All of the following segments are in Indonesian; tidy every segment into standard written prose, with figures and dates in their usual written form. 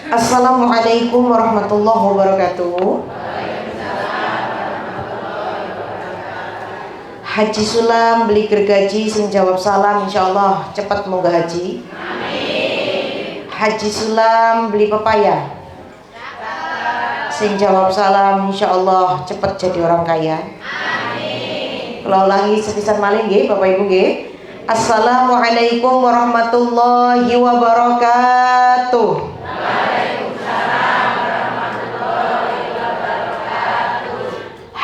Assalamualaikum warahmatullahi wabarakatuh. Haji Sulam beli gergaji sing jawab salam insyaallah cepat moga haji. Amin. Haji Sulam beli pepaya sing jawab salam insyaallah cepat jadi orang kaya. Amin. Kalau ulangi sepisan malih nggih Bapak Ibu nggih. Assalamualaikum warahmatullahi wabarakatuh.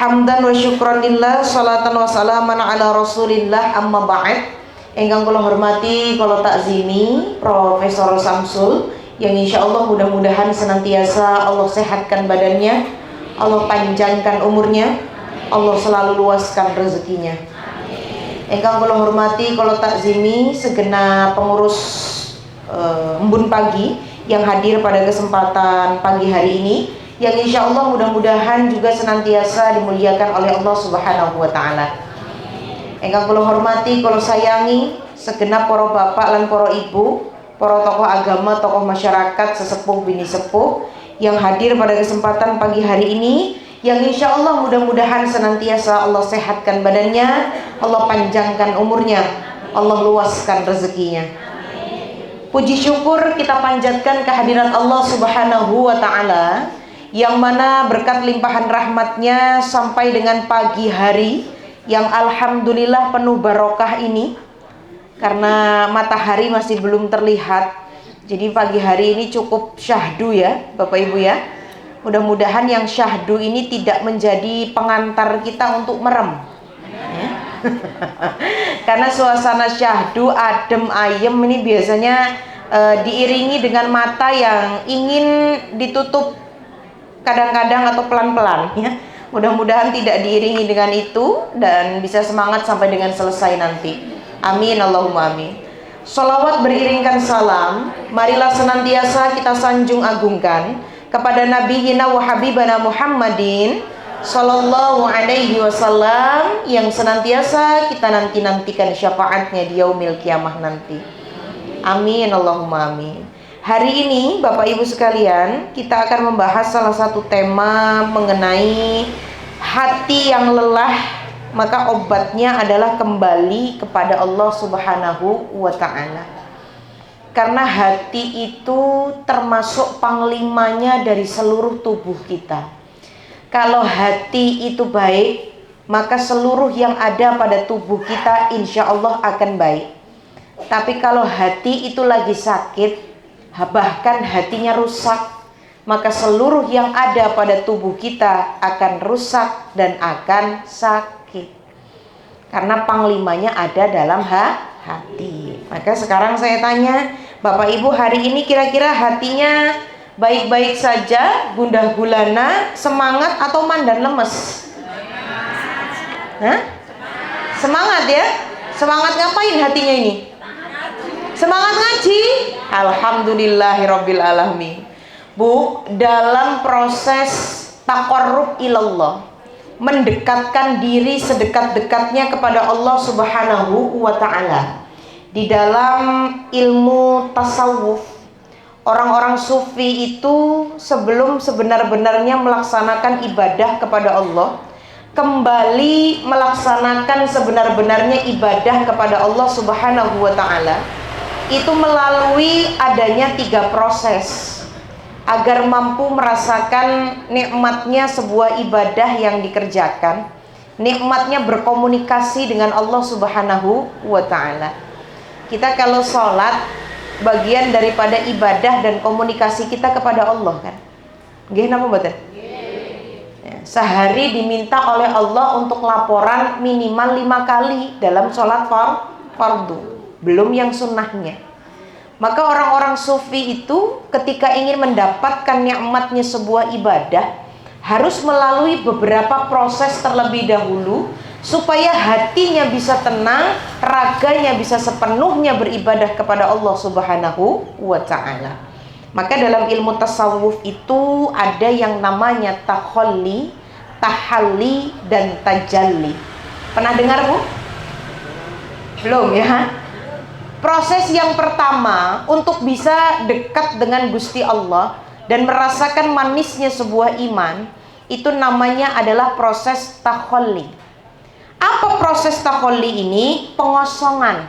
Hamdan wa syukran lillah, salatan wa salaman ala rasulillah, amma ba'd. Engkang kula hormati, kula takzimi Profesor Samsul, yang insya Allah mudah-mudahan senantiasa Allah sehatkan badannya, Allah panjangkan umurnya, Allah selalu luaskan rezekinya. Engkang kula hormati, kula takzimi segenap pengurus embun pagi yang hadir pada kesempatan pagi hari ini, yang insya Allah mudah-mudahan juga senantiasa dimuliakan oleh Allah Subhanahu wa Ta'ala. Engkang kula hormati, kula sayangi segenap para bapak lan para ibu, para tokoh agama, tokoh masyarakat, sesepuh bini sepuh yang hadir pada kesempatan pagi hari ini, yang insya Allah mudah-mudahan senantiasa Allah sehatkan badannya, Allah panjangkan umurnya, Allah luaskan rezekinya. Puji syukur kita panjatkan kehadirat Allah Subhanahu wa Ta'ala, yang mana berkat limpahan rahmatnya sampai dengan pagi hari yang alhamdulillah penuh barokah ini, karena matahari masih belum terlihat, jadi pagi hari ini cukup syahdu ya Bapak Ibu ya. Mudah-mudahan yang syahdu ini tidak menjadi pengantar kita untuk merem ya. Karena suasana syahdu adem ayem ini biasanya diiringi dengan mata yang ingin ditutup kadang-kadang atau pelan-pelan ya. Mudah-mudahan tidak diiringi dengan itu dan bisa semangat sampai dengan selesai nanti. Amin Allahumma amin. Sholawat beriringkan salam, marilah senantiasa kita sanjung agungkan kepada Nabiyina wa Habibana Muhammadin Sallallahu alaihi wasallam, yang senantiasa kita nanti-nantikan syafaatnya di yaumil kiamah nanti. Amin Allahumma amin. Hari ini Bapak Ibu sekalian, kita akan membahas salah satu tema mengenai hati yang lelah, maka obatnya adalah kembali kepada Allah Subhanahu wa Ta'ala. Karena hati itu termasuk panglimanya dari seluruh tubuh kita. Kalau hati itu baik, maka seluruh yang ada pada tubuh kita insya Allah akan baik. Tapi kalau hati itu lagi sakit, bahkan hatinya rusak, maka seluruh yang ada pada tubuh kita akan rusak dan akan sakit. Karena panglimanya ada dalam hati. Maka sekarang saya tanya Bapak Ibu, hari ini kira-kira hatinya baik-baik saja, gundah gulana, semangat atau mandan lemes? Hah? Semangat ya? Semangat ngapain hatinya ini? Semangat ngaji. Alhamdulillahirabbil alamin. Bu, dalam proses taqarrub ilallah, mendekatkan diri sedekat-dekatnya kepada Allah Subhanahu wa Ta'ala, di dalam ilmu tasawuf, orang-orang sufi itu sebelum sebenar-benarnya melaksanakan ibadah kepada Allah, kembali melaksanakan sebenar-benarnya ibadah kepada Allah Subhanahu wa Ta'ala, itu melalui adanya 3 proses agar mampu merasakan nikmatnya sebuah ibadah yang dikerjakan, nikmatnya berkomunikasi dengan Allah Subhanahu wa Ta'ala. Kita kalau sholat, bagian daripada ibadah dan komunikasi kita kepada Allah kan. Nggih napa mboten? Ya, sehari diminta oleh Allah untuk laporan minimal 5 kali dalam sholat fardu, belum yang sunnahnya. Maka orang-orang sufi itu ketika ingin mendapatkan nikmatnya sebuah ibadah, harus melalui beberapa proses terlebih dahulu supaya hatinya bisa tenang, raganya bisa sepenuhnya beribadah kepada Allah Subhanahu wa Ta'ala. Maka dalam ilmu tasawuf itu ada yang namanya takhalli, tahalli, dan tajalli. Pernah dengar Bu? Belum ya? Proses yang pertama untuk bisa dekat dengan Gusti Allah, dan merasakan manisnya sebuah iman, itu namanya adalah proses takhalli. Apa proses takhalli ini? Pengosongan.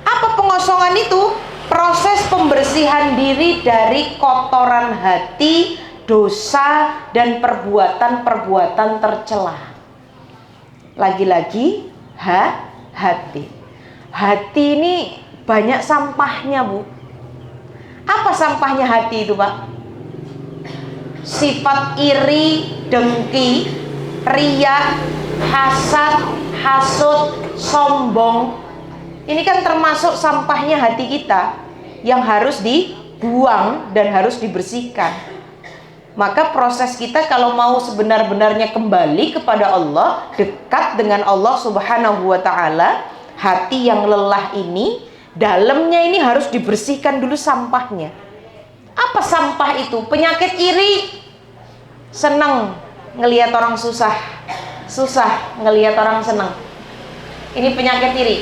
Apa pengosongan itu? Proses pembersihan diri dari kotoran hati, dosa, dan perbuatan-perbuatan tercela. Lagi-lagi hati. Hati ini banyak sampahnya, Bu. Apa sampahnya hati itu, Pak? Sifat iri, dengki, riya, hasad, hasud, sombong. Ini kan termasuk sampahnya hati kita yang harus dibuang dan harus dibersihkan. Maka proses kita kalau mau sebenar-benarnya kembali kepada Allah, dekat dengan Allah Subhanahu wa Ta'ala, hati yang lelah ini, dalamnya ini harus dibersihkan dulu sampahnya. Apa sampah itu? Penyakit iri, senang ngelihat orang susah, susah ngelihat orang senang. Ini penyakit iri.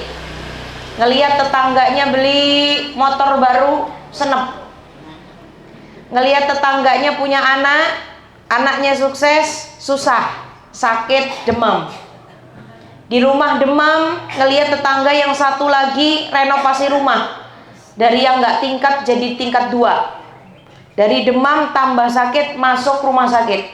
Ngelihat tetangganya beli motor baru, senep. Ngelihat tetangganya punya anak, anaknya sukses, susah, sakit, demam. Di rumah demam, ngelihat tetangga yang satu lagi renovasi rumah, dari yang nggak tingkat jadi tingkat 2. Dari demam tambah sakit, masuk rumah sakit.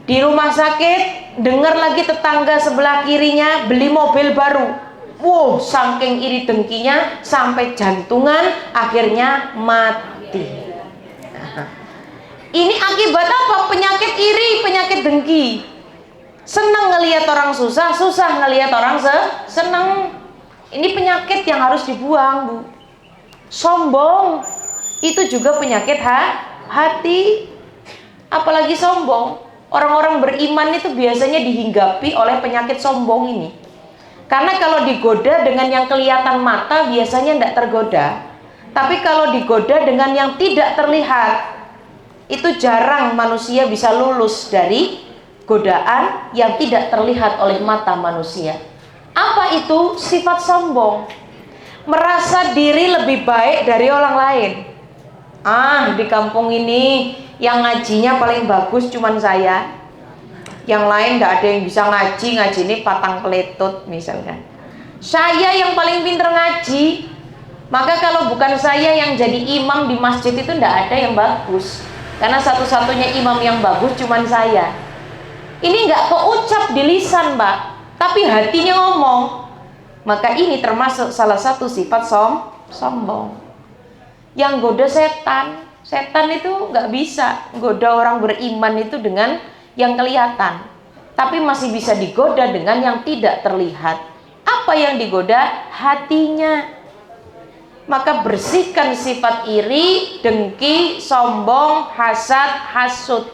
Di rumah sakit, dengar lagi tetangga sebelah kirinya beli mobil baru. Wow, saking iri dengkinya sampai jantungan, akhirnya mati. Ini akibat apa? Penyakit iri, penyakit dengki. Senang ngelihat orang susah, susah ngelihat orang senang. Ini penyakit yang harus dibuang, Bu. Sombong, itu juga penyakit hati. Apalagi sombong. Orang-orang beriman itu biasanya dihinggapi oleh penyakit sombong ini. Karena kalau digoda dengan yang kelihatan mata biasanya tidak tergoda. Tapi kalau digoda dengan yang tidak terlihat, itu jarang manusia bisa lulus dari godaan yang tidak terlihat oleh mata manusia. Apa itu? Sifat sombong. Merasa diri lebih baik dari orang lain. Di kampung ini yang ngajinya paling bagus cuman saya. Yang lain tidak ada yang bisa ngaji ini patang peletut misalkan. Saya yang paling pinter ngaji. Maka kalau bukan saya yang jadi imam di masjid itu tidak ada yang bagus. Karena satu-satunya imam yang bagus cuman saya. Ini nggak keucap di lisan, Mbak, tapi hatinya ngomong. Maka ini termasuk salah satu sifat sombong. Yang goda setan. Setan itu nggak bisa goda orang beriman itu dengan yang kelihatan, tapi masih bisa digoda dengan yang tidak terlihat. Apa yang digoda? Hatinya. Maka bersihkan sifat iri, dengki, sombong, hasad, hasud.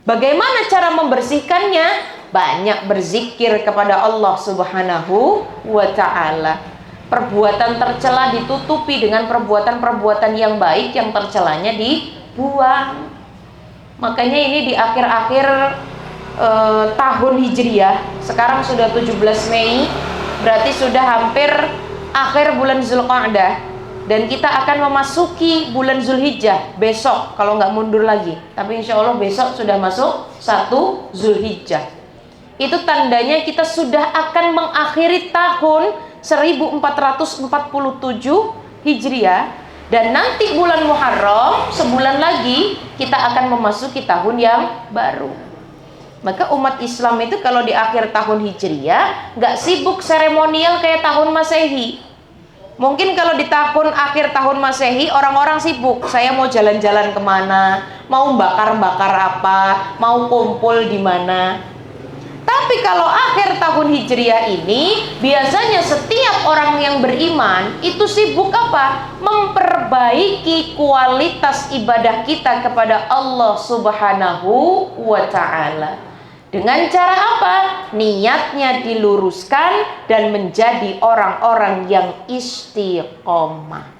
Bagaimana cara membersihkannya? Banyak berzikir kepada Allah Subhanahu wa Ta'ala. Perbuatan tercela ditutupi dengan perbuatan-perbuatan yang baik, yang tercelanya dibuang. Makanya ini di akhir-akhir tahun Hijriah, sekarang sudah 17 Mei, berarti sudah hampir akhir bulan Zulqa'dah, dan kita akan memasuki bulan Zulhijjah besok kalau nggak mundur lagi. Tapi insya Allah besok sudah masuk 1 Zulhijjah. Itu tandanya kita sudah akan mengakhiri tahun 1447 Hijriah. Dan nanti bulan Muharram, sebulan lagi kita akan memasuki tahun yang baru. Maka umat Islam itu kalau di akhir tahun Hijriah nggak sibuk seremonial kayak tahun Masehi. Mungkin kalau di akhir tahun Masehi orang-orang sibuk, saya mau jalan-jalan kemana, mau bakar-bakar apa, mau kumpul di mana. Tapi kalau akhir tahun Hijriah ini, biasanya setiap orang yang beriman itu sibuk apa? Memperbaiki kualitas ibadah kita kepada Allah Subhanahu wa Ta'ala. Dengan cara apa? Niatnya diluruskan dan menjadi orang-orang yang istiqomah.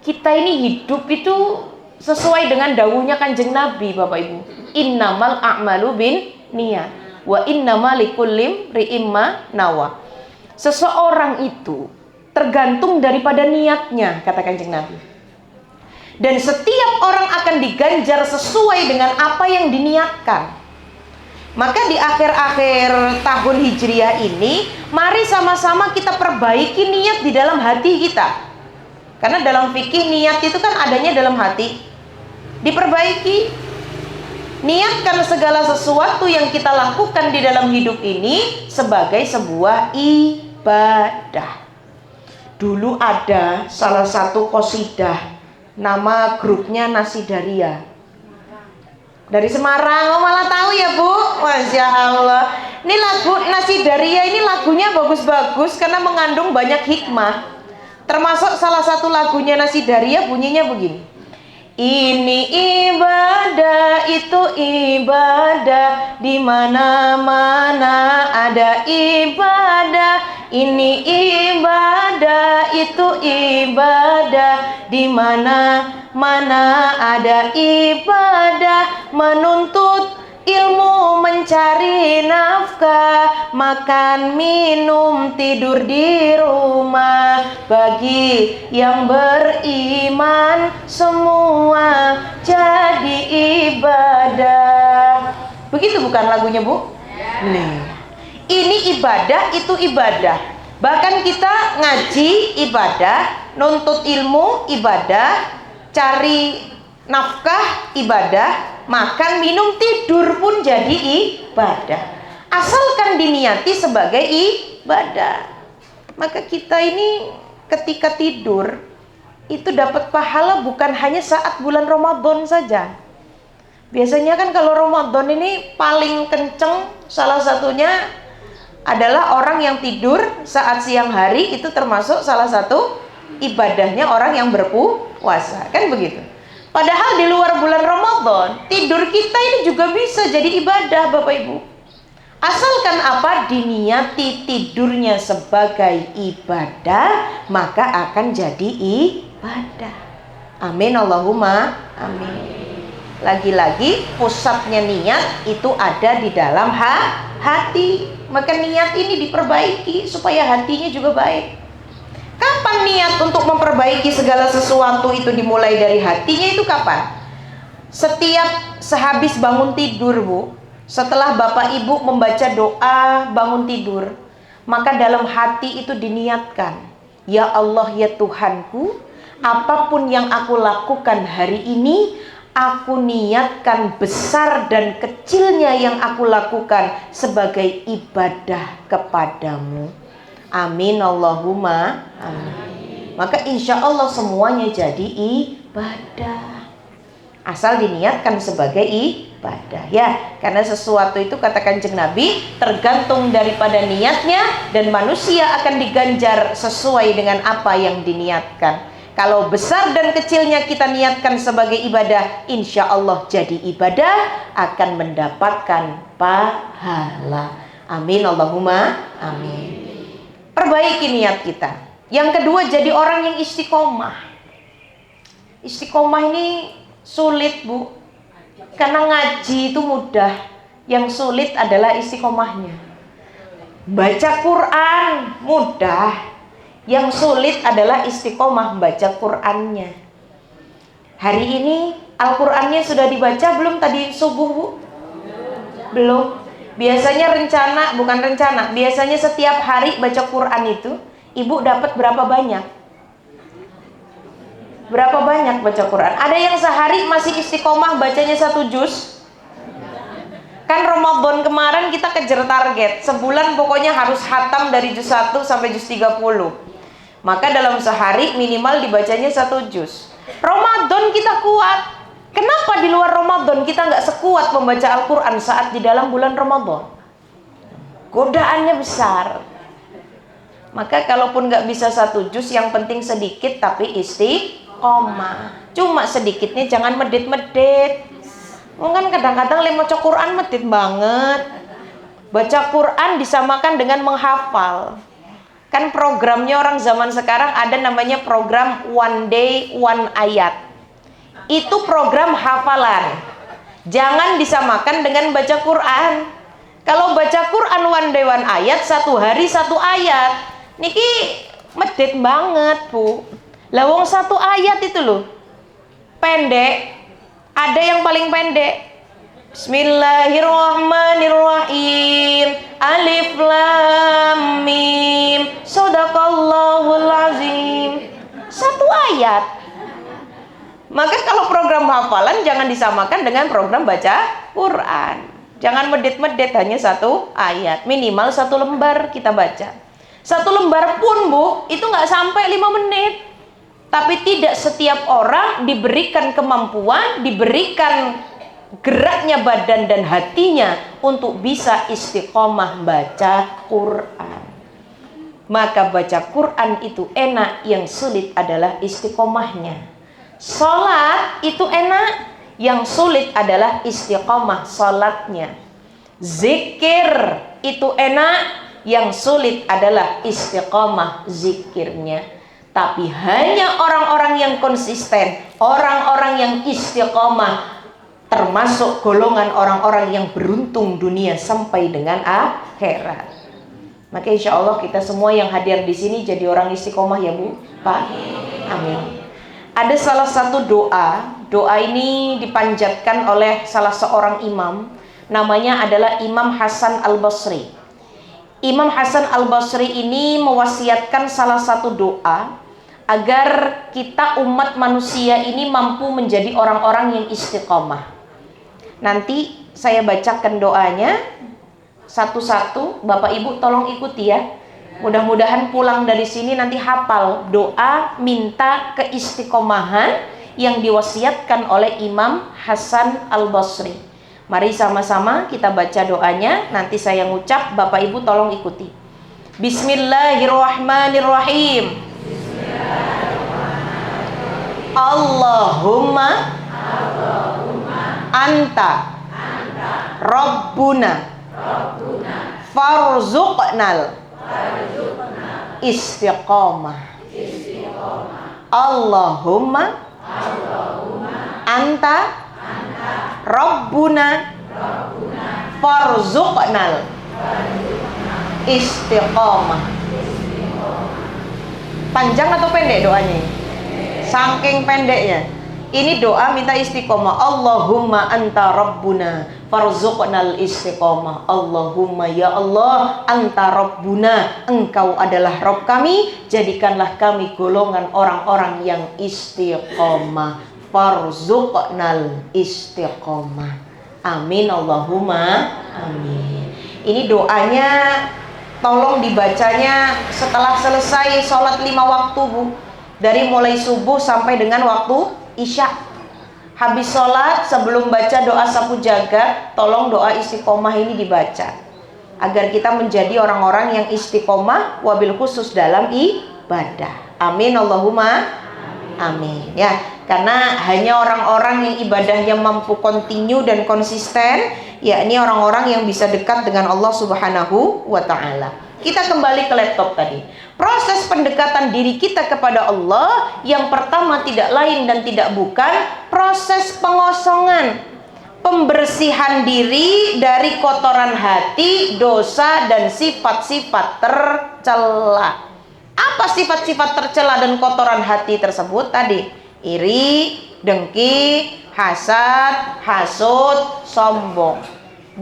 Kita ini hidup itu sesuai dengan dawuhnya Kanjeng Nabi, Bapak Ibu. Innamal a'malu bin niat wa innama likulli imrin ma nawa. Seseorang itu tergantung daripada niatnya, kata Kanjeng Nabi. Dan setiap orang akan diganjar sesuai dengan apa yang diniatkan. Maka di akhir-akhir tahun Hijriah ini, mari sama-sama kita perbaiki niat di dalam hati kita. Karena dalam fikih niat itu kan adanya dalam hati. Diperbaiki. Niatkan segala sesuatu yang kita lakukan di dalam hidup ini sebagai sebuah ibadah. Dulu ada salah satu qasidah, nama grupnya Nasidaria. Dari Semarang, malah tahu ya Bu? Masya Allah. Ini lagu Nasidaria ini lagunya bagus-bagus karena mengandung banyak hikmah. Termasuk salah satu lagunya Nasidaria bunyinya begini. Ini ibadah, itu ibadah, di mana-mana ada ibadah. Ini ibadah, itu ibadah, di mana-mana ada ibadah. Menuntut ilmu, mencari nafkah, makan, minum, tidur di rumah. Bagi yang beriman semua jadi ibadah. Begitu bukan lagunya Bu? Nih. Ini ibadah, itu ibadah. Bahkan kita ngaji ibadah, nuntut ilmu ibadah, cari nafkah ibadah, makan, minum, tidur pun jadi ibadah. Asalkan diniati sebagai ibadah. Maka kita ini ketika tidur itu dapat pahala bukan hanya saat bulan Ramadan saja. Biasanya kan kalau Ramadan ini paling kenceng, salah satunya adalah orang yang tidur saat siang hari, itu termasuk salah satu ibadahnya orang yang berpuasa. Kan begitu. Padahal di luar bulan Ramadan, tidur kita ini juga bisa jadi ibadah Bapak Ibu. Asalkan apa? Diniati tidurnya sebagai ibadah, maka akan jadi ibadah. Amin Allahumma amin. Lagi-lagi pusatnya niat itu ada di dalam hati. Maka niat ini diperbaiki supaya hatinya juga baik. Kapan niat untuk memperbaiki segala sesuatu itu dimulai dari hatinya itu kapan? Setiap sehabis bangun tidur Bu, setelah Bapak Ibu membaca doa bangun tidur, maka dalam hati itu diniatkan, ya Allah ya Tuhanku, apapun yang aku lakukan hari ini, aku niatkan besar dan kecilnya yang aku lakukan sebagai ibadah kepadamu. Amin Allahumma amin. Maka insya Allah semuanya jadi ibadah. Asal diniatkan sebagai ibadah ya. Karena sesuatu itu kata Kanjeng Nabi tergantung daripada niatnya, dan manusia akan diganjar sesuai dengan apa yang diniatkan. Kalau besar dan kecilnya kita niatkan sebagai ibadah, insya Allah jadi ibadah, akan mendapatkan pahala. Amin Allahumma amin. Perbaiki niat kita. Yang kedua, jadi orang yang istiqomah. Istiqomah ini sulit Bu, karena ngaji itu mudah, yang sulit adalah istiqomahnya. Baca Quran mudah, yang sulit adalah istiqomah membaca Qur'annya. Hari ini Al-Qur'annya sudah dibaca belum tadi subuh Bu? Belum. Biasanya biasanya setiap hari baca Qur'an itu Ibu dapat berapa banyak? Berapa banyak baca Qur'an? Ada yang sehari masih istiqomah bacanya 1 juz. Kan Ramadan kemarin kita kejar target, sebulan pokoknya harus khatam dari juz 1 sampai juz 30. Maka dalam sehari minimal dibacanya 1 juz. Ramadan kita kuat. Kenapa di luar Ramadan kita nggak sekuat membaca Al-Quran saat di dalam bulan Ramadan? Godaannya besar. Maka kalaupun nggak bisa 1 juz, yang penting sedikit tapi istiqomah. Cuma sedikitnya jangan medit-medit. Mungkin kadang-kadang maca Quran medit banget. Baca Quran disamakan dengan menghafal. Kan programnya orang zaman sekarang ada namanya program One Day One Ayat. Itu program hafalan. Jangan disamakan dengan baca Quran. Kalau baca Quran One Day One Ayat, 1 hari 1 ayat, niki medit banget Bu. Lawang 1 ayat itu loh, pendek, ada yang paling pendek. Bismillahirrahmanirrahim. Alif lam mim. Shadaqallahul azim. Satu ayat. Maka kalau program hafalan jangan disamakan dengan program baca Quran. Jangan medit-medit, hanya satu ayat. Minimal satu lembar kita baca. Satu lembar pun, Bu, itu nggak sampai 5 menit. Tapi tidak setiap orang diberikan kemampuan, diberikan geraknya badan dan hatinya untuk bisa istiqomah baca Quran. Maka baca Quran itu enak, yang sulit adalah istiqomahnya. Sholat itu enak, yang sulit adalah istiqomah sholatnya. Zikir itu enak, yang sulit adalah istiqomah zikirnya. Tapi hanya orang-orang yang konsisten, orang-orang yang istiqomah, termasuk golongan orang-orang yang beruntung dunia sampai dengan akhirat. Maka insya Allah kita semua yang hadir di sini jadi orang istiqomah ya Bu, Pak. Amin. Ada salah satu doa ini dipanjatkan oleh salah seorang imam, namanya adalah Imam Hasan Al-Basri. Imam Hasan Al-Basri ini mewasiatkan salah satu doa agar kita umat manusia ini mampu menjadi orang-orang yang istiqomah. Nanti saya bacakan doanya satu-satu, Bapak Ibu tolong ikuti ya. Mudah-mudahan pulang dari sini nanti hafal doa minta keistiqomahan yang diwasiatkan oleh Imam Hasan Al-Basri. Mari sama-sama kita baca doanya. Nanti saya ngucap, Bapak Ibu tolong ikuti. Bismillahirrahmanirrahim. Allahumma anta Rabbuna farzuqnal istiqomah. Allahumma anta Rabbuna farzuqnal istiqomah. Panjang atau pendek doanya? Saking pendeknya. Ini doa minta istiqomah. Allahumma anta Rabbuna farzuqnal istiqomah. Allahumma ya Allah, anta Rabbuna, engkau adalah Rabb kami, jadikanlah kami golongan orang-orang yang istiqomah. Farzuqnal istiqomah. Amin Allahumma amin. Ini doanya tolong dibacanya setelah selesai sholat 5 waktu Bu. Dari mulai subuh sampai dengan waktu Isya. Habis sholat sebelum baca doa sapu jagat, tolong doa istiqomah ini dibaca agar kita menjadi orang-orang yang istiqomah, wabil khusus dalam ibadah. Amin Allahumma amin ya. Karena hanya orang-orang yang ibadahnya mampu kontinu dan konsisten, yakni orang-orang yang bisa dekat dengan Allah Subhanahu wa ta'ala. Kita kembali ke laptop tadi. Proses pendekatan diri kita kepada Allah yang pertama tidak lain dan tidak bukan proses pengosongan, pembersihan diri dari kotoran hati, dosa dan sifat-sifat tercela. Apa sifat-sifat tercela dan kotoran hati tersebut tadi? Iri, dengki, hasad, hasud, sombong.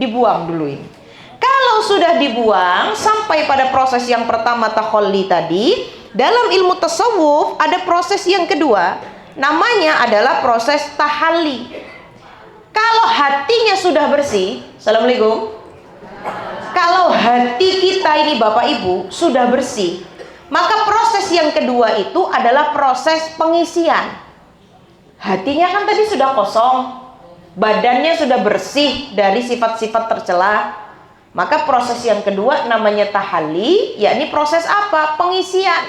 Dibuang dulu ini. Kalau sudah dibuang sampai pada proses yang pertama takhalli tadi, dalam ilmu tasawuf ada proses yang kedua, namanya adalah proses tahalli. Kalau hatinya sudah bersih, assalamualaikum. Kalau hati kita ini Bapak Ibu sudah bersih, maka proses yang kedua itu adalah proses pengisian. Hatinya kan tadi sudah kosong, badannya sudah bersih dari sifat-sifat tercela. Maka proses yang kedua namanya tahalli, yakni proses apa? Pengisian.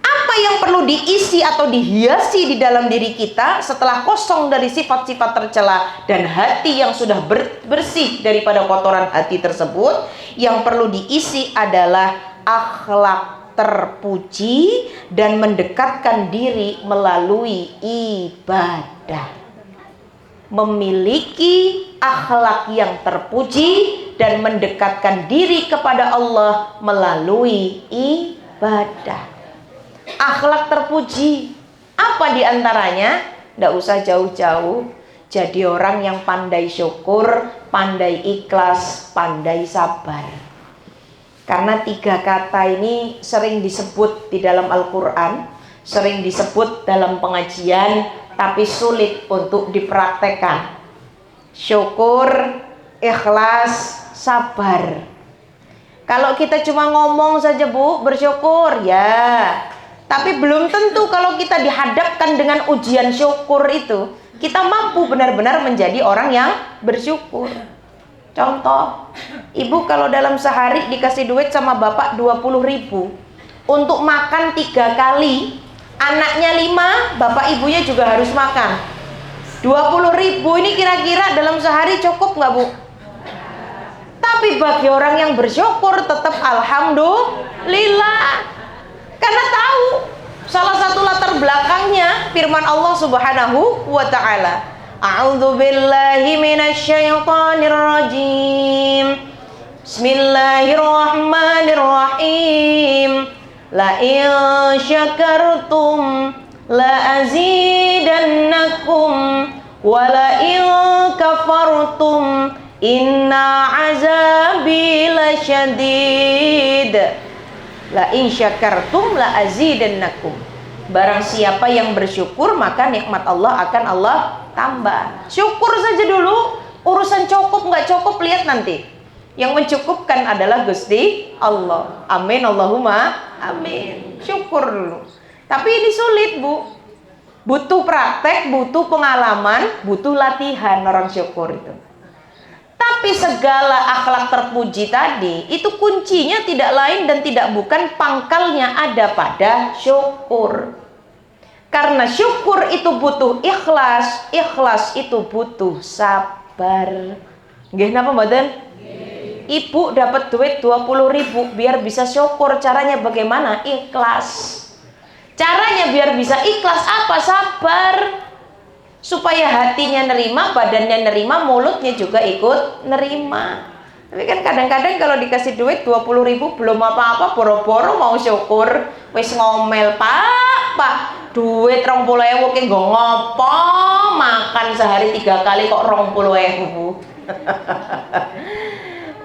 Apa yang perlu diisi atau dihiasi di dalam diri kita setelah kosong dari sifat-sifat tercela dan hati yang sudah bersih daripada kotoran hati tersebut? Yang perlu diisi adalah akhlak terpuji dan mendekatkan diri melalui ibadah. Memiliki akhlak yang terpuji dan mendekatkan diri kepada Allah melalui ibadah. Akhlak terpuji apa diantaranya? Nggak usah jauh-jauh. Jadi orang yang pandai syukur, pandai ikhlas, pandai sabar. Karena 3 kata ini sering disebut di dalam Al-Quran, sering disebut dalam pengajian, tapi sulit untuk dipraktekkan. Syukur, ikhlas, sabar. Kalau kita cuma ngomong saja Bu, bersyukur ya, tapi belum tentu kalau kita dihadapkan dengan ujian syukur itu kita mampu benar-benar menjadi orang yang bersyukur. Contoh, ibu kalau dalam sehari dikasih duit sama bapak 20.000 untuk makan 3 kali, anaknya 5, bapak ibunya juga harus makan 20.000, ini kira-kira dalam sehari cukup nggak Bu? Tapi bagi orang yang bersyukur tetap alhamdulillah, karena tahu salah satu latar belakangnya firman Allah Subhanahu wa ta'ala. A'udzu billahi minasyaitonir rajim. Bismillahirrahmanirrahim. La in syakartum la azidannakum wa la in kafartum inna azabi lasyadid. La in syakartum la azidannakum. Barang siapa yang bersyukur maka nikmat Allah akan Allah tambah. Syukur saja dulu, urusan cukup nggak cukup lihat nanti. Yang mencukupkan adalah Gusti Allah. Amin Allahumma amin. Syukur dulu. Tapi ini sulit Bu. Butuh praktek, butuh pengalaman, butuh latihan orang syukur itu. Tapi segala akhlak terpuji tadi itu kuncinya tidak lain dan tidak bukan pangkalnya ada pada syukur. Karena syukur itu butuh ikhlas, ikhlas itu butuh sabar. Nggih napa mboten? Ibu dapat duit 20.000 biar bisa syukur, caranya bagaimana? Ikhlas. Caranya biar bisa ikhlas apa? Sabar. Supaya hatinya nerima, badannya nerima, mulutnya juga ikut nerima. Tapi kan kadang-kadang kalau dikasih duit 20.000 belum apa-apa, boro-boro mau syukur, wis ngomel, Pak, duit 20.000 ki nggo ngopo? Makan sehari 3 kali kok 20.000.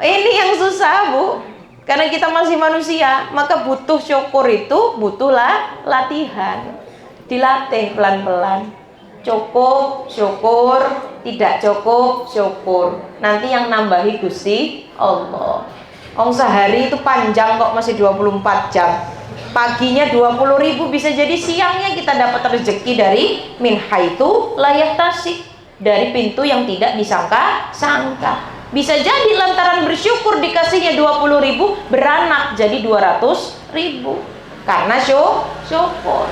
Ini yang susah Bu, karena kita masih manusia, maka butuh syukur itu butuhlah latihan, dilatih pelan-pelan. Cukup, syukur, tidak cukup, syukur. Nanti yang nambahi Gusti Allah. Sehari itu panjang kok, masih 24 jam. Paginya 20.000 bisa jadi siangnya kita dapat rezeki dari min haitsu la yahtasib, dari pintu yang tidak disangka-sangka. Bisa jadi lantaran bersyukur dikasihnya 20.000 beranak jadi 200.000 karena syukur.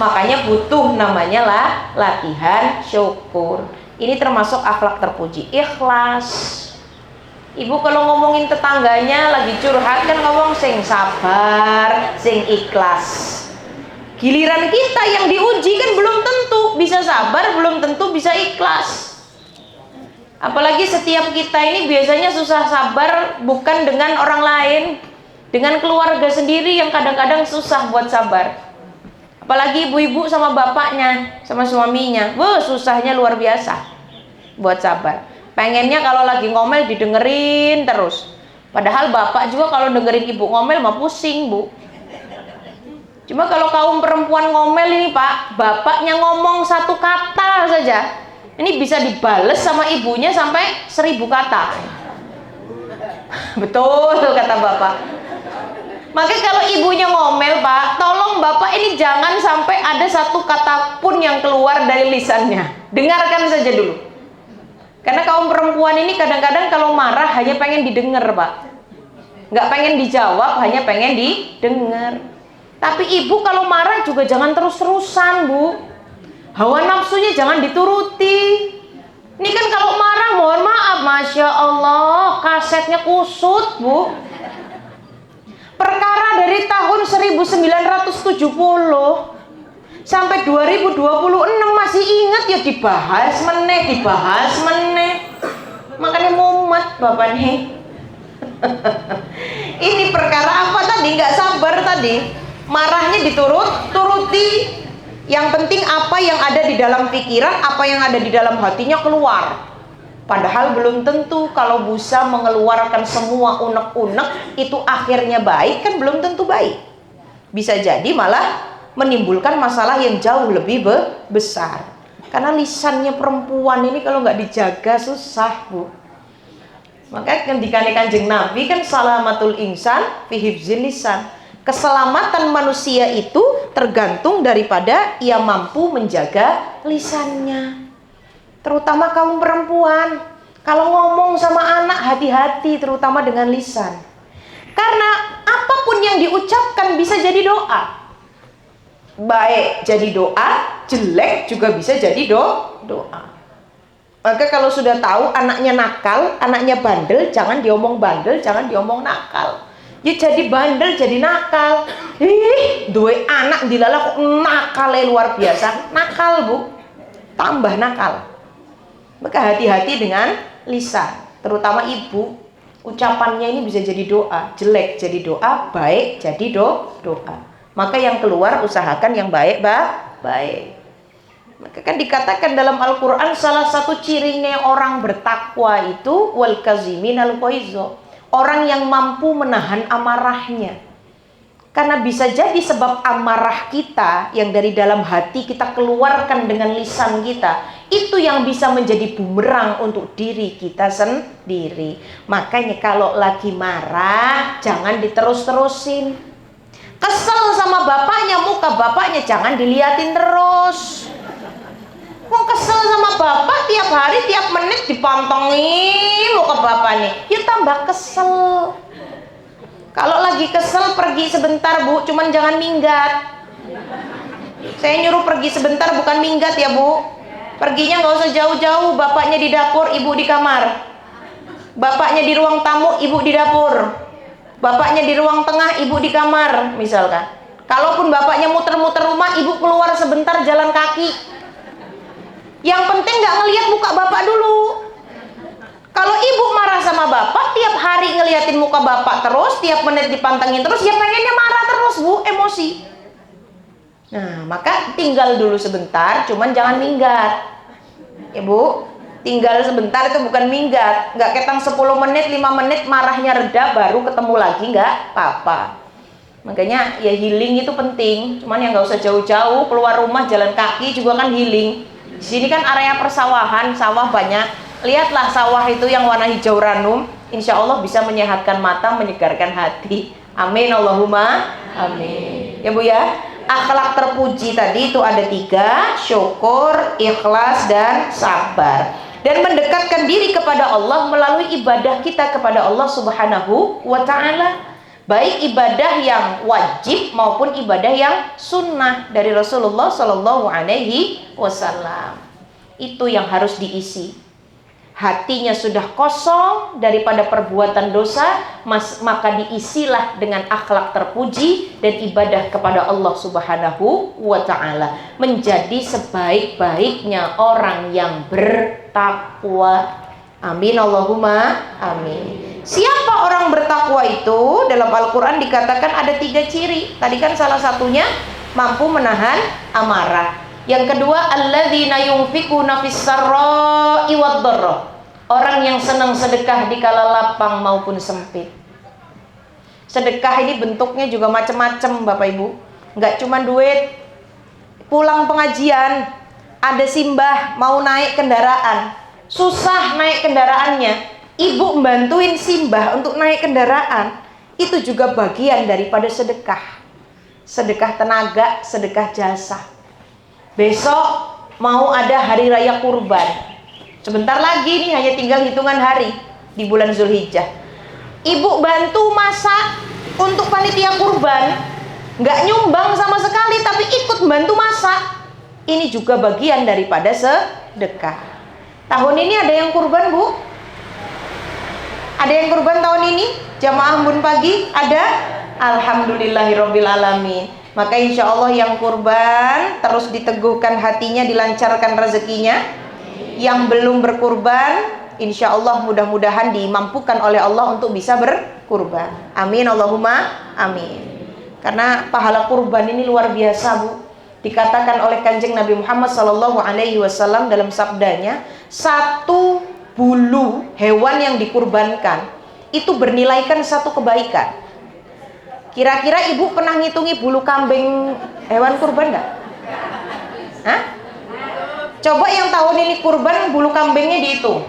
Makanya butuh namanya lah latihan syukur. Ini termasuk akhlak terpuji, ikhlas. Ibu kalau ngomongin tetangganya lagi curhat kan ngomong sing sabar, sing ikhlas. Giliran kita yang diuji kan belum tentu bisa sabar, belum tentu bisa ikhlas. Apalagi setiap kita ini biasanya susah sabar bukan dengan orang lain, dengan keluarga sendiri yang kadang-kadang susah buat sabar. Apalagi ibu-ibu sama bapaknya, sama suaminya, susahnya luar biasa buat sabar. Pengennya kalau lagi ngomel didengerin terus. Padahal bapak juga kalau dengerin ibu ngomel mah pusing Bu. Cuma kalau kaum perempuan ngomel ini Pak, bapaknya ngomong 1 kata saja, ini bisa dibales sama ibunya sampai 1000 kata. Betul kata bapak. Makanya kalau ibunya ngomel Pak, tolong bapak ini jangan sampai ada 1 kata pun yang keluar dari lisannya. Dengarkan saja dulu. Karena kaum perempuan ini kadang-kadang kalau marah hanya pengen didengar Pak. Nggak pengen dijawab, hanya pengen didengar. Tapi ibu kalau marah juga jangan terus-terusan Bu. Hawa nafsunya jangan dituruti. Ini kan kalau marah mohon maaf, Masya Allah kasetnya kusut Bu. Perkara dari tahun 1970 sampai 2026 masih ingat ya dibahas meneh. Makanya mumet bapak nih. Ini perkara apa tadi? Nggak sabar tadi. Marahnya turuti. Yang penting apa yang ada di dalam pikiran, apa yang ada di dalam hatinya keluar. Padahal belum tentu kalau bisa mengeluarkan semua unek-unek itu akhirnya baik, kan belum tentu baik. Bisa jadi malah menimbulkan masalah yang jauh lebih besar. Karena lisannya perempuan ini kalau nggak dijaga susah, Bu. Maka ketika Kanjeng Nabi kan salamatul insan fi hifzil lisan. Keselamatan manusia itu tergantung daripada ia mampu menjaga lisannya. Terutama kaum perempuan, kalau ngomong sama anak hati-hati, terutama dengan lisan. Karena apapun yang diucapkan bisa jadi doa. Baik jadi doa, jelek juga bisa jadi doa. Maka kalau sudah tahu anaknya nakal, anaknya bandel, jangan diomong bandel, jangan diomong nakal. Ya jadi bandel, jadi nakal. Dua anak dilalah kok nakalnya luar biasa. Nakal, Bu. Tambah nakal. Maka hati-hati dengan lisan, terutama ibu. Ucapannya ini bisa jadi doa, jelek jadi doa, baik jadi doa. Maka yang keluar usahakan yang baik, baik. Maka kan dikatakan dalam Al-Quran salah satu cirinya orang bertakwa itu wal kaziminal ghaiza, orang yang mampu menahan amarahnya. Karena bisa jadi sebab amarah kita yang dari dalam hati kita keluarkan dengan lisan kita, itu yang bisa menjadi bumerang untuk diri kita sendiri. Makanya kalau lagi marah jangan diterus-terusin. Kesel sama bapaknya, muka bapaknya jangan diliatin terus. Mau kesel sama bapak tiap hari tiap menit dipantengin muka bapaknya, ya tambah kesel. Kalau lagi kesel pergi sebentar, Bu, cuman jangan minggat. Saya nyuruh pergi sebentar bukan minggat ya, Bu. Perginya nggak usah jauh-jauh, bapaknya di dapur, ibu di kamar. Bapaknya di ruang tamu, ibu di dapur. Bapaknya di ruang tengah, ibu di kamar, misalkan. Kalaupun bapaknya muter-muter rumah, ibu keluar sebentar jalan kaki. Yang penting nggak ngelihat muka bapak dulu. Kalau ibu marah sama bapak, tiap hari ngeliatin muka bapak terus, tiap menit dipantengin terus, ya pengennya marah terus, Bu, emosi. Nah, maka tinggal dulu sebentar, cuman jangan minggat. Ya, Bu, tinggal sebentar itu bukan minggat. Nggak ketang 10 menit, 5 menit, marahnya reda, baru ketemu lagi, nggak apa-apa. Makanya ya healing itu penting, cuman yang nggak usah jauh-jauh, keluar rumah, jalan kaki juga kan healing. Di sini kan area persawahan, sawah banyak. Lihatlah sawah itu yang warna hijau ranum, insya Allah bisa menyehatkan mata, menyegarkan hati. Amin Allahumma amin. Ya, Bu ya. Akhlak terpuji tadi itu ada 3, syukur, ikhlas, dan sabar. Dan mendekatkan diri kepada Allah melalui ibadah kita kepada Allah Subhanahu wa ta'ala. Baik ibadah yang wajib maupun ibadah yang sunnah dari Rasulullah Shallallahu Alaihi Wasallam. Itu yang harus diisi. Hatinya sudah kosong daripada perbuatan dosa, maka diisilah dengan akhlak terpuji dan ibadah kepada Allah Subhanahu wa ta'ala, menjadi sebaik-baiknya orang yang bertakwa. Amin Allahumma amin. Siapa orang bertakwa itu? Dalam Al-Quran dikatakan ada 3 ciri. Tadi kan salah satunya mampu menahan amarah. Yang kedua, alladzina yunfikuna fis-sarra'i wad-dharra, orang yang senang sedekah di kala lapang maupun sempit. Sedekah ini bentuknya juga macam-macam, Bapak Ibu. Nggak cuma duit. Pulang pengajian, ada simbah mau naik kendaraan, susah naik kendaraannya, ibu membantuin simbah untuk naik kendaraan. Itu juga bagian daripada sedekah. Sedekah tenaga, sedekah jasa. Besok mau ada hari raya kurban, sebentar lagi nih, hanya tinggal hitungan hari di bulan Zulhijjah. Ibu bantu masak untuk panitia kurban, nggak nyumbang sama sekali tapi ikut bantu masak. Ini juga bagian daripada sedekah. Tahun ini ada yang kurban, Bu? Ada yang kurban tahun ini? Jamaah Embun Pagi ada? Alhamdulillahirabbil alamin. Maka insya Allah yang kurban terus diteguhkan hatinya, dilancarkan rezekinya. Yang belum berkurban, insya Allah mudah-mudahan dimampukan oleh Allah untuk bisa berkurban. Amin Allahumma amin. Karena pahala kurban ini luar biasa, Bu. Dikatakan oleh Kanjeng Nabi Muhammad SAW dalam sabdanya, satu bulu hewan yang dikurbankan itu bernilaikan satu kebaikan. Kira-kira ibu pernah ngitungi bulu kambing hewan kurban nggak? Hah? Coba yang tahun ini kurban bulu kambingnya dihitung.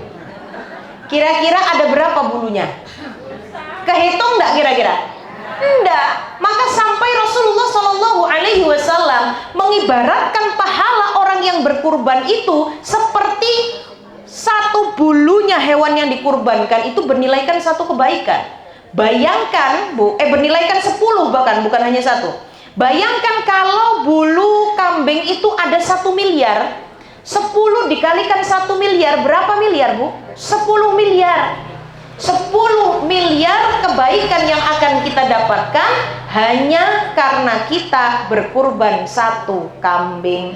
Kira-kira ada berapa bulunya? Kehitung nggak kira-kira? Enggak. Maka sampai Rasulullah SAW mengibaratkan pahala orang yang berkurban itu seperti satu bulunya hewan yang dikurbankan itu bernilaikan satu kebaikan. Bayangkan bernilaikan 10 bahkan, bukan hanya satu. Bayangkan kalau bulu kambing itu ada 1 miliar, 10 dikalikan 1 miliar, berapa miliar Bu? 10 miliar. 10 miliar kebaikan yang akan kita dapatkan hanya karena kita berkurban satu kambing.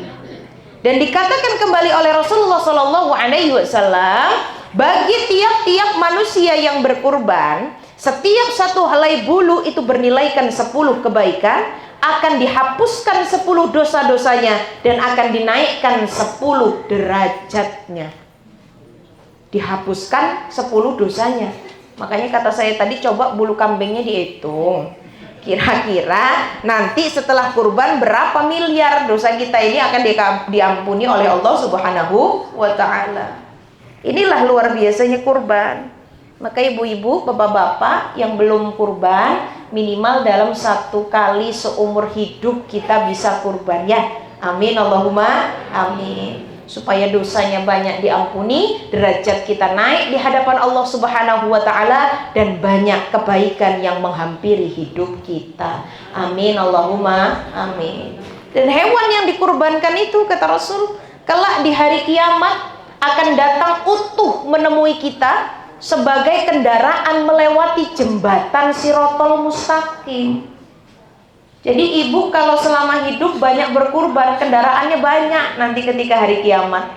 Dan dikatakan kembali oleh Rasulullah SAW, bagi tiap-tiap manusia yang berkurban, setiap satu helai bulu itu bernilaikan 10 kebaikan, akan dihapuskan 10 dosa-dosanya dan akan dinaikkan 10 derajatnya. Dihapuskan 10 dosanya. Makanya kata saya tadi, coba bulu kambingnya dihitung. Kira-kira nanti setelah kurban berapa miliar dosa kita ini akan diampuni oleh Allah Subhanahu wa ta'ala. Inilah luar biasanya kurban. Maka ibu-ibu, bapak-bapak yang belum kurban, minimal dalam 1 kali seumur hidup kita bisa kurban ya. Amin Allahumma amin. Supaya dosanya banyak diampuni, derajat kita naik di hadapan Allah Subhanahu wa ta'ala, dan banyak kebaikan yang menghampiri hidup kita. Amin Allahumma amin. Dan hewan yang dikurbankan itu, kata Rasul, kelak di hari kiamat akan datang utuh menemui kita sebagai kendaraan melewati jembatan Shirathul Mustaqim. Jadi ibu kalau selama hidup banyak berkurban, kendaraannya banyak nanti ketika hari kiamat.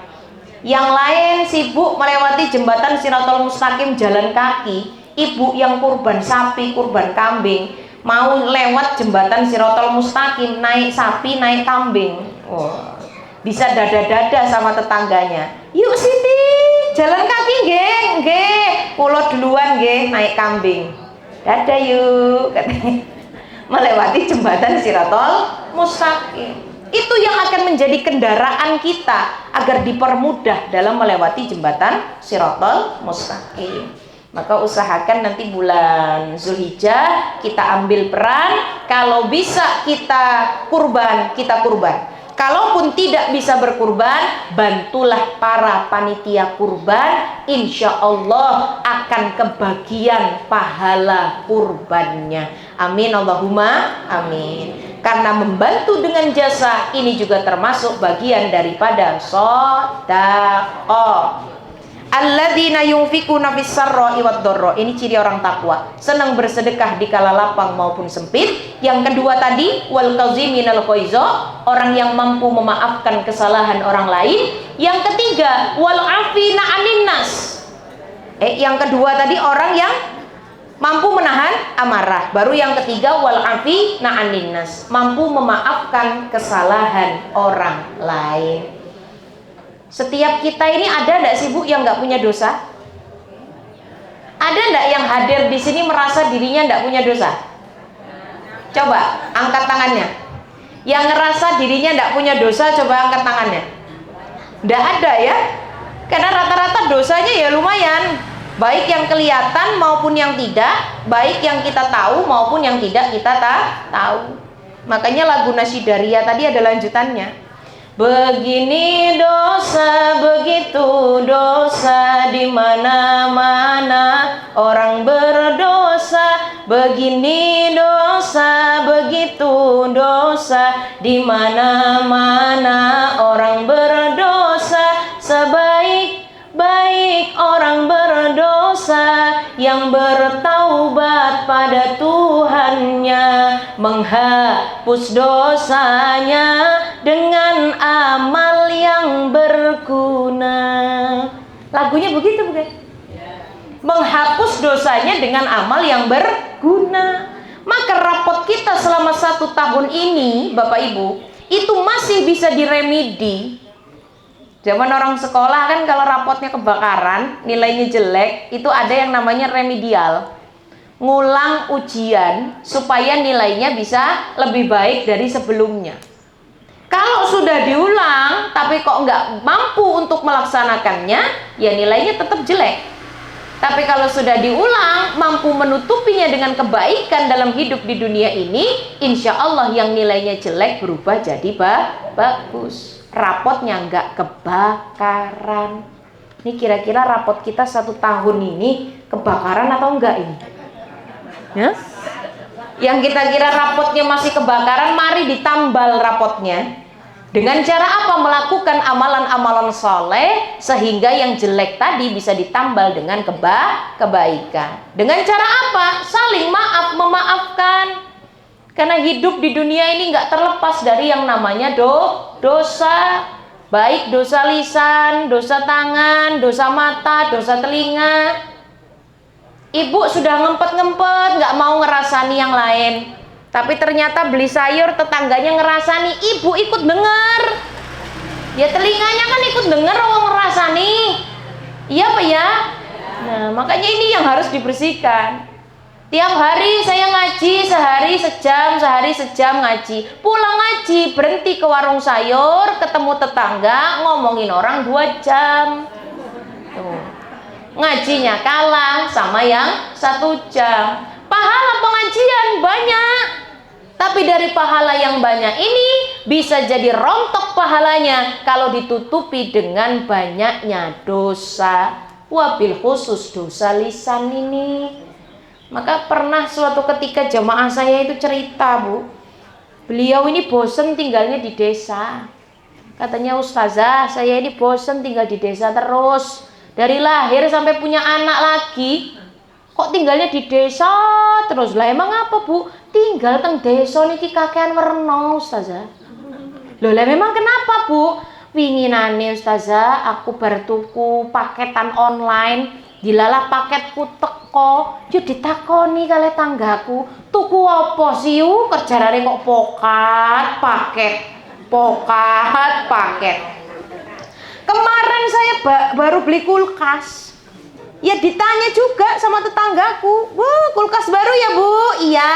Yang lain sibuk melewati jembatan Shirathul Mustaqim jalan kaki, ibu yang kurban sapi, kurban kambing, mau lewat jembatan Shirathul Mustaqim, naik sapi, naik kambing. Bisa dada-dada sama tetangganya. Yuk Siti, jalan kaki nggih, nggih. Kula duluan nggih naik kambing. Dadah yuk, katanya. Melewati jembatan Shirathul Mustaqim. Itu yang akan menjadi kendaraan kita agar dipermudah dalam melewati jembatan Shirathul Mustaqim. Maka usahakan nanti bulan Zulhijjah kita ambil peran. Kalau bisa kita kurban, kita kurban. Kalaupun tidak bisa berkurban, bantulah para panitia kurban. Insya Allah akan kebagian pahala kurbannya. Amin Allahumma amin. Karena membantu dengan jasa ini juga termasuk bagian daripada sedekah. Alladzina yunfikuna fis-sarra'i wad-dharra. Ini ciri orang takwa, senang bersedekah di kala lapang maupun sempit. Yang kedua tadi, wal qaziminal ghaiza, orang yang mampu memaafkan kesalahan orang lain. Yang ketiga, wal afina 'anin nas. Yang kedua tadi orang yang mampu menahan amarah. Baru yang ketiga, wal afina 'anin nas, mampu memaafkan kesalahan orang lain. Setiap kita ini ada enggak sih Bu yang enggak punya dosa? Ada enggak yang hadir di sini merasa dirinya enggak punya dosa? Coba angkat tangannya. Yang ngerasa dirinya enggak punya dosa, coba angkat tangannya. Enggak ada ya? Karena rata-rata dosanya ya lumayan. Baik yang kelihatan maupun yang tidak, baik yang kita tahu maupun yang tidak kita tahu. Makanya lagu Nasyidaria tadi ada lanjutannya. Begini dosa, begitu dosa, di mana-mana orang berdosa. Begini dosa, begitu dosa, di mana-mana orang berdosa. Sebaik-baik orang berdosa yang bertaubat pada Tuhannya, menghapus dosanya dengan amal yang berguna. Lagunya begitu bukan? Menghapus dosanya dengan amal yang berguna. Maka rapot kita selama 1 tahun ini, Bapak Ibu, itu masih bisa diremedi. Zaman orang sekolah kan kalau rapotnya kebakaran, nilainya jelek, itu ada yang namanya remedial. Ngulang ujian supaya nilainya bisa lebih baik dari sebelumnya. Kalau sudah diulang tapi kok nggak mampu untuk melaksanakannya, ya nilainya tetap jelek. Tapi kalau sudah diulang, mampu menutupinya dengan kebaikan dalam hidup di dunia ini, insya Allah yang nilainya jelek berubah jadi bagus. Rapotnya nggak kebakaran. Ini kira-kira rapot kita 1 tahun ini kebakaran atau enggak ini? Ya? Yang kita kira rapotnya masih kebakaran, mari ditambal rapotnya. Dengan cara apa? Melakukan amalan-amalan soleh sehingga yang jelek tadi bisa ditambal dengan kebaikan. Dengan cara apa? Saling maaf, memaafkan. Karena hidup di dunia ini nggak terlepas dari yang namanya dosa. Baik dosa lisan, dosa tangan, dosa mata, dosa telinga. Ibu sudah ngempet-ngempet, nggak mau ngerasani yang lain. Tapi ternyata beli sayur, tetangganya ngerasani, ibu ikut denger. Ya telinganya kan ikut denger, orang ngerasani. Iya Pak ya? Nah makanya ini yang harus dibersihkan. Tiap hari saya ngaji, sehari sejam ngaji. Pulang ngaji, berhenti ke warung sayur, ketemu tetangga, ngomongin orang 2 jam. Tuh. Ngajinya kalah sama yang 1 jam. Pahala pengajian banyak, tapi dari pahala yang banyak ini bisa jadi rontok pahalanya kalau ditutupi dengan banyaknya dosa. Wabil khusus dosa lisan ini. Maka pernah suatu ketika jamaah saya itu cerita, Bu, beliau ini bosen tinggalnya di desa. Katanya, Ustazah, saya ini bosen tinggal di desa terus. Dari lahir sampai punya anak lagi, kok tinggalnya di desa terus? Lah emang apa, Bu? Tinggal teng desa niki kakean werna, Ustazah. Loh lah memang kenapa, Bu? Winginane Ustazah, aku bar tuku paketan online, dilalah paketku teko, yo ditakoni kali tanggaku, tuku apa sih yu? Kerjarane kok pokat paket. Kemarin saya baru beli kulkas. Ya ditanya juga sama tetanggaku, "Bu, kulkas baru ya, Bu?" "Iya."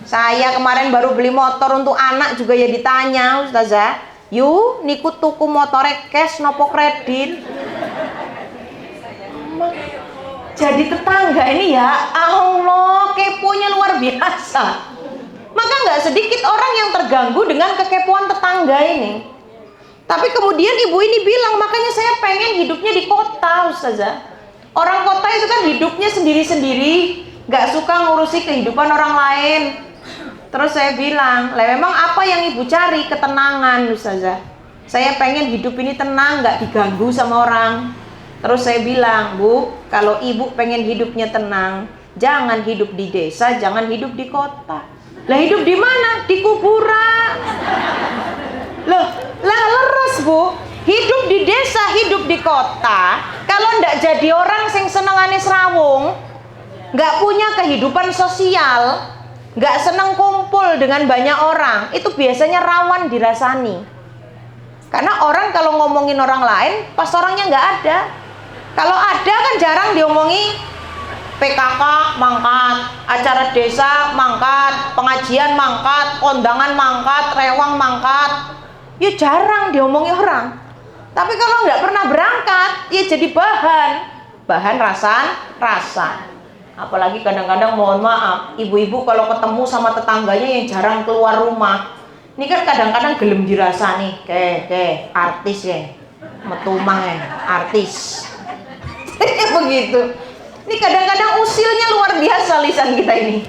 Saya kemarin baru beli motor untuk anak juga ya ditanya, Ustazah, "Yu, niku tuku motore cash nopo kredit?" Jadi tetangga ini ya Allah, keponya luar biasa. Maka nggak sedikit orang yang terganggu dengan kekepoan tetangga ini. Tapi kemudian ibu ini bilang, makanya saya pengen hidupnya di kota, Ustazah. Orang kota itu kan hidupnya sendiri-sendiri, nggak suka ngurusi kehidupan orang lain. Terus saya bilang, lah memang apa yang ibu cari? Ketenangan, Ustazah. Saya pengen hidup ini tenang, nggak diganggu sama orang. Terus saya bilang, Bu, kalau ibu pengen hidupnya tenang, jangan hidup di desa, jangan hidup di kota. Lah hidup di mana? Di kuburan. Loh, lah leres, Bu. Hidup di desa, hidup di kota, kalau ndak jadi orang sing senengane serawung, nggak punya kehidupan sosial, nggak seneng kumpul dengan banyak orang, itu biasanya rawan dirasani. Karena orang kalau ngomongin orang lain, pas orangnya nggak ada. Kalau ada kan jarang diomongi. PKK mangkat, acara desa mangkat, pengajian mangkat, kondangan mangkat, rewang mangkat. Ya jarang diomongi orang. Tapi kalau nggak pernah berangkat, ya jadi bahan rasa. Apalagi kadang-kadang mohon maaf, ibu-ibu kalau ketemu sama tetangganya yang jarang keluar rumah, ini kan kadang-kadang gelem dirasani, kayak artis ya, metumang ya, artis. Begitu. Ini kadang-kadang usilnya luar biasa lisan kita ini.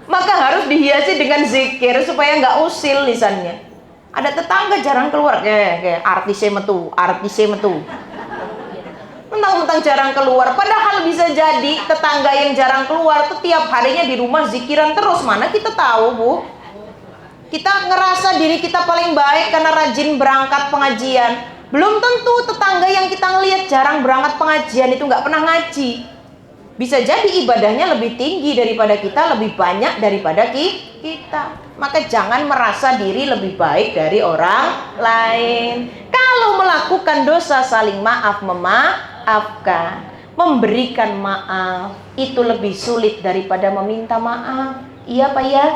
Maka harus dihiasi dengan zikir supaya nggak usil lisannya. Ada tetangga jarang keluar, kayak artisnya metu. Mentang-mentang jarang keluar, padahal bisa jadi tetangga yang jarang keluar tuh tiap harinya di rumah zikiran terus. Mana kita tahu, Bu? Kita ngerasa diri kita paling baik karena rajin berangkat pengajian. Belum tentu tetangga yang kita ngelihat jarang berangkat pengajian itu nggak pernah ngaji. Bisa jadi ibadahnya lebih tinggi daripada kita, lebih banyak daripada kita. Maka jangan merasa diri lebih baik dari orang lain. Kalau melakukan dosa, saling maaf, memaafkan, memberikan maaf itu lebih sulit daripada meminta maaf. Iya Pak ya?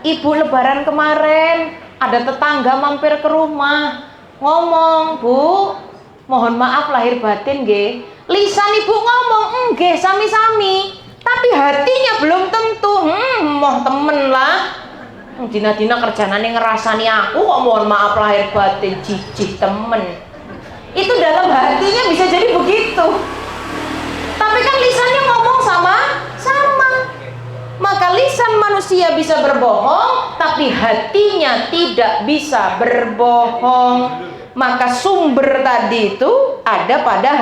Ibu lebaran kemarin ada tetangga mampir ke rumah, ngomong, "Bu, mohon maaf lahir batin nggih." Lisan ibu ngomong, "Nggih, sami-sami." Tapi hatinya belum tentu. Moh temen lah. Dina-dina kerjanane ngerasani aku kok mohon maaf lahir batin, jijik temen. Itu dalam hatinya bisa jadi begitu. Tapi kan lisannya ngomong sama. Maka lisan manusia bisa berbohong, tapi hatinya tidak bisa berbohong. Maka sumber tadi itu ada pada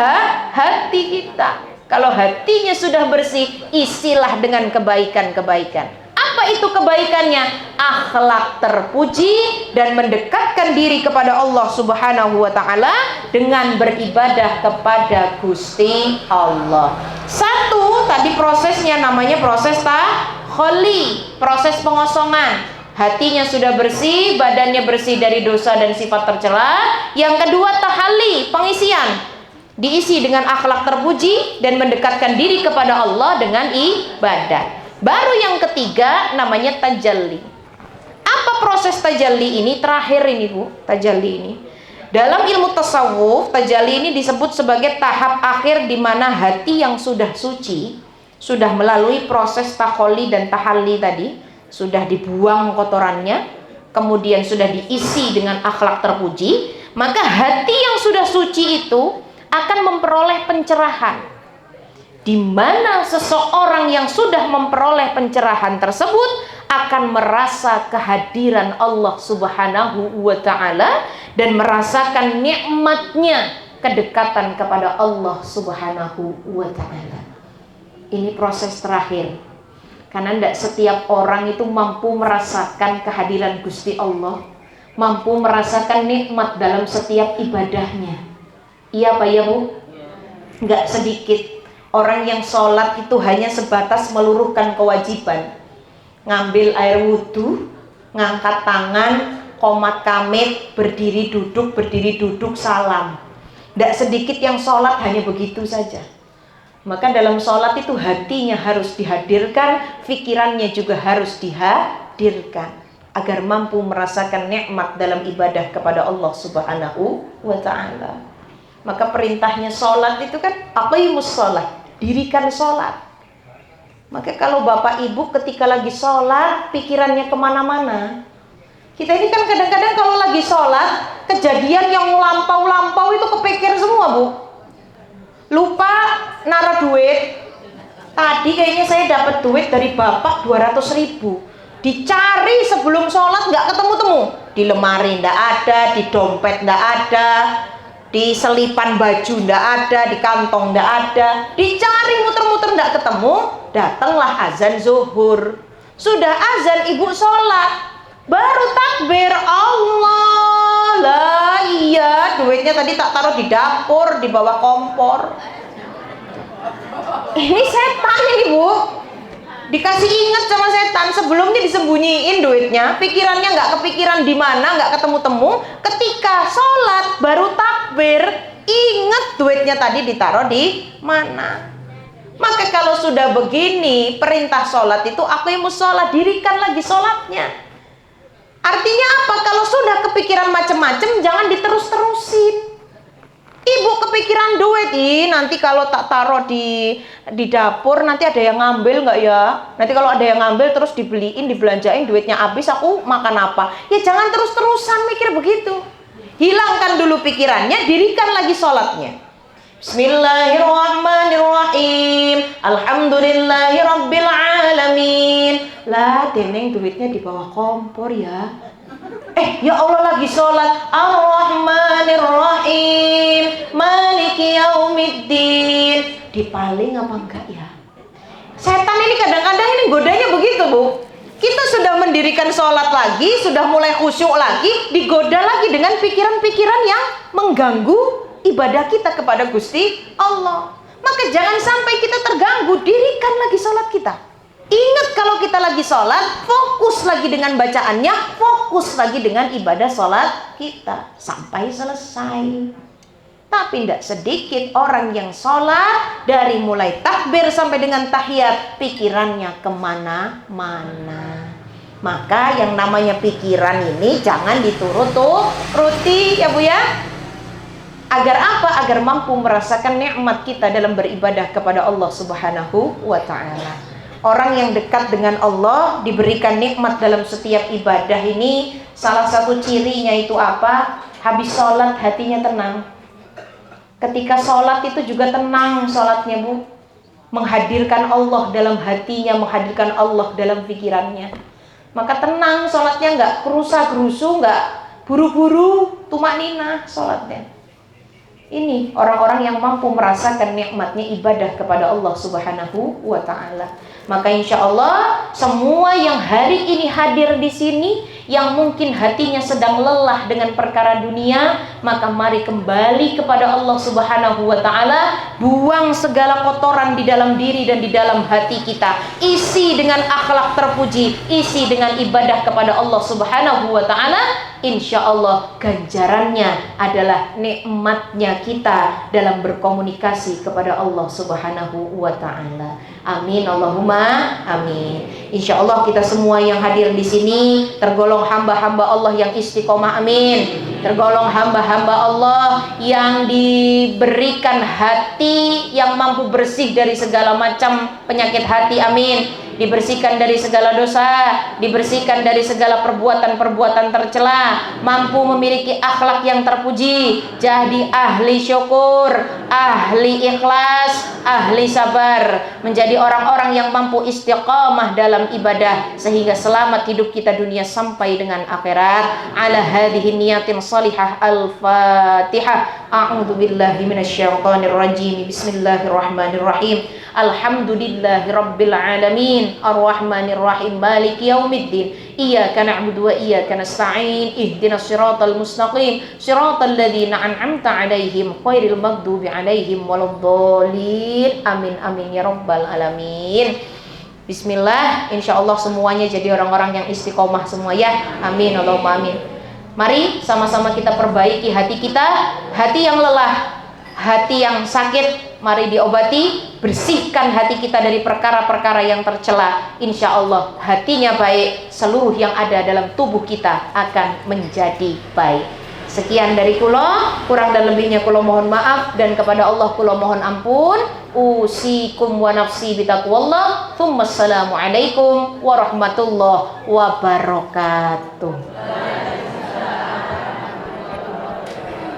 hati kita. Kalau hatinya sudah bersih, isilah dengan kebaikan-kebaikan. Apa itu kebaikannya? Akhlak terpuji dan mendekatkan diri kepada Allah Subhanahu wa taala dengan beribadah kepada Gusti Allah. Satu, tadi prosesnya namanya proses takholi, proses pengosongan. Hatinya sudah bersih, badannya bersih dari dosa dan sifat tercela. Yang kedua, tahali, pengisian. Diisi dengan akhlak terpuji dan mendekatkan diri kepada Allah dengan ibadah. Baru yang ketiga namanya tajalli. Apa proses tajalli ini? Terakhir ini Bu, tajalli ini. Dalam ilmu tasawuf, tajalli ini disebut sebagai tahap akhir di mana hati yang sudah suci, sudah melalui proses takholi dan tahalli tadi, sudah dibuang kotorannya, kemudian sudah diisi dengan akhlak terpuji, maka hati yang sudah suci itu akan memperoleh pencerahan. Di mana seseorang yang sudah memperoleh pencerahan tersebut akan merasa kehadiran Allah Subhanahu wa taala dan merasakan nikmatnya kedekatan kepada Allah Subhanahu wa taala. Ini proses terakhir. Karena tidak setiap orang itu mampu merasakan kehadiran Gusti Allah, mampu merasakan nikmat dalam setiap ibadahnya. Iya Pak ya Bu? Enggak sedikit orang yang sholat itu hanya sebatas meluruhkan kewajiban, ngambil air wudhu, ngangkat tangan, qomat kamit, berdiri duduk, salam. Tidak sedikit yang sholat hanya begitu saja. Maka dalam sholat itu hatinya harus dihadirkan, pikirannya juga harus dihadirkan, agar mampu merasakan nikmat dalam ibadah kepada Allah Subhanahu wa ta'ala. Maka perintahnya sholat itu kan aqimus sholat, dirikan sholat. Maka kalau bapak ibu ketika lagi sholat pikirannya kemana-mana. Kita ini kan kadang-kadang kalau lagi sholat, kejadian yang lampau-lampau itu kepikir semua Bu. Lupa naruh duit. Tadi kayaknya saya dapat duit dari bapak 200.000. Dicari sebelum sholat nggak ketemu-temu. Di lemari nggak ada, di dompet nggak ada, di selipan baju ndak ada, di kantong ndak ada, dicari muter-muter ndak ketemu. Datanglah azan zuhur. Sudah azan ibu sholat, baru takbir Allah. Lah iya, duitnya tadi tak taruh di dapur, di bawah kompor. Ini setan ini Bu, dikasih ingat sama setan. Sebelumnya disembunyiin duitnya, pikirannya nggak kepikiran di mana, nggak ketemu-temu. Ketika sholat baru takbir, ingat duitnya tadi ditaruh di mana. Maka kalau sudah begini, perintah sholat itu aqimus sholat, dirikan lagi sholatnya. Artinya apa? Kalau sudah kepikiran macam-macam, jangan diterus-terusin. Ibu kepikiran duit, nanti kalau tak taruh di dapur nanti ada yang ngambil nggak ya? Nanti kalau ada yang ngambil terus dibeliin, dibelanjain, duitnya habis, aku makan apa? Ya jangan terus-terusan mikir begitu. Hilangkan dulu pikirannya, dirikan lagi sholatnya. Bismillahirrahmanirrahim. Alhamdulillahirabbil alamin. Lah, deneng duitnya di bawah kompor ya. Ya Allah lagi sholat. Ar-Rahmanir-Rahim, Maliki Yaumiddin. Dipaling apa enggak ya? Setan ini kadang-kadang ini godanya begitu Bu. Kita sudah mendirikan sholat lagi, sudah mulai khusyuk lagi, digoda lagi dengan pikiran-pikiran yang mengganggu ibadah kita kepada Gusti Allah. Maka jangan sampai kita terganggu, dirikan lagi sholat kita. Ingat kalau kita lagi sholat, fokus lagi dengan bacaannya, fokus lagi dengan ibadah sholat kita sampai selesai. Tapi tidak sedikit orang yang sholat dari mulai takbir sampai dengan tahiyat, pikirannya kemana-mana. Maka yang namanya pikiran ini jangan dituruti ya Bu ya. Agar apa? Agar mampu merasakan nikmat kita dalam beribadah kepada Allah Subhanahu wa ta'ala. Orang yang dekat dengan Allah diberikan nikmat dalam setiap ibadah ini. Salah satu cirinya itu apa? Habis sholat hatinya tenang. Ketika sholat itu juga tenang sholatnya Bu. Menghadirkan Allah dalam hatinya, menghadirkan Allah dalam pikirannya. Maka tenang sholatnya, nggak kerusa-kerusu, nggak buru-buru, tumakninah sholatnya. Ini orang-orang yang mampu merasakan nikmatnya ibadah kepada Allah Subhanahu wa ta'ala. Maka insya Allah semua yang hari ini hadir di sini, yang mungkin hatinya sedang lelah dengan perkara dunia, maka mari kembali kepada Allah Subhanahu wa ta'ala. Buang segala kotoran di dalam diri dan di dalam hati kita. Isi dengan akhlak terpuji, isi dengan ibadah kepada Allah Subhanahu wa ta'ala. Insya Allah ganjarannya adalah nikmatnya kita dalam berkomunikasi kepada Allah Subhanahu wa ta'ala. Amin Allahumma amin. Insya Allah kita semua yang hadir di sini tergolong hamba-hamba Allah yang istiqomah, amin. Tergolong hamba-hamba Allah yang diberikan hati yang mampu bersih dari segala macam penyakit hati, amin. Dibersihkan dari segala dosa, dibersihkan dari segala perbuatan-perbuatan tercela, mampu memiliki akhlak yang terpuji, jadi ahli syukur, ahli ikhlas, ahli sabar, menjadi orang-orang yang mampu istiqamah dalam ibadah sehingga selamat hidup kita dunia sampai dengan akhirat. Ala hadhihi niyatin salihah. Al-Fatihah. A'udzu billahi minasyaitonir rajim. Bismillahirrahmanirrahim. Alhamdulillahi rabbil alamin, arrahmanir rahim, maliki yaumiddin. Iyyaka na'budu wa iyyaka nasta'in. Ihdinas siratal mustaqim, siratal ladzina an'amta 'alaihim ghairil maghdubi 'alaihim waladdallin. Amin amin ya rabbal alamin. Bismillah, insyaallah semuanya jadi orang-orang yang istiqomah semua ya. Amin Allahumma amin. Mari sama-sama kita perbaiki hati kita, hati yang lelah, hati yang sakit, mari diobati, bersihkan hati kita dari perkara-perkara yang tercela. Insya Allah hatinya baik, seluruh yang ada dalam tubuh kita akan menjadi baik. Sekian dari kulo, kurang dan lebihnya kulo mohon maaf, dan kepada Allah kulo mohon ampun. Usikum wa nafsi bitaqwallah. Tsumma assalamualaikum warahmatullahi wabarakatuh.